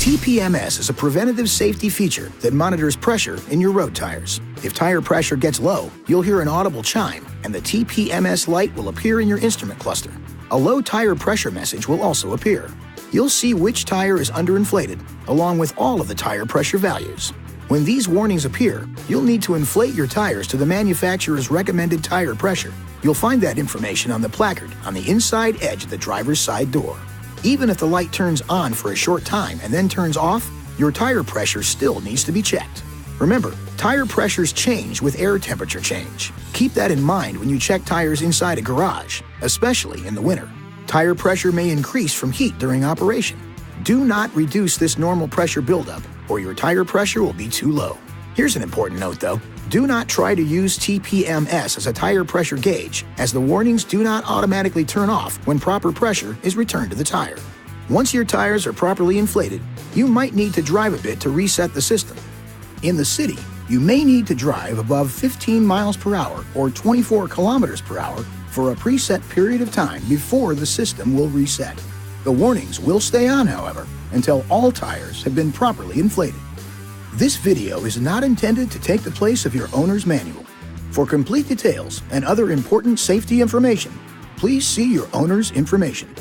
TPMS is a preventative safety feature that monitors pressure in your road tires. If tire pressure gets low, you'll hear an audible chime, and the TPMS light will appear in your instrument cluster. A low tire pressure message will also appear. You'll see which tire is underinflated, along with all of the tire pressure values. When these warnings appear, you'll need to inflate your tires to the manufacturer's recommended tire pressure. You'll find that information on the placard on the inside edge of the driver's side door. Even if the light turns on for a short time and then turns off, your tire pressure still needs to be checked. Remember, tire pressures change with air temperature change. Keep that in mind when you check tires inside a garage, especially in the winter. Tire pressure may increase from heat during operation. Do not reduce this normal pressure buildup, or your tire pressure will be too low. Here's an important note though. Do not try to use TPMS as a tire pressure gauge, as the warnings do not automatically turn off when proper pressure is returned to the tire. Once your tires are properly inflated, you might need to drive a bit to reset the system. In the city, you may need to drive above 15 miles per hour or 24 kilometers per hour for a preset period of time before the system will reset. The warnings will stay on, however, until all tires have been properly inflated. This video is not intended to take the place of your owner's manual. For complete details and other important safety information, please see your owner's information.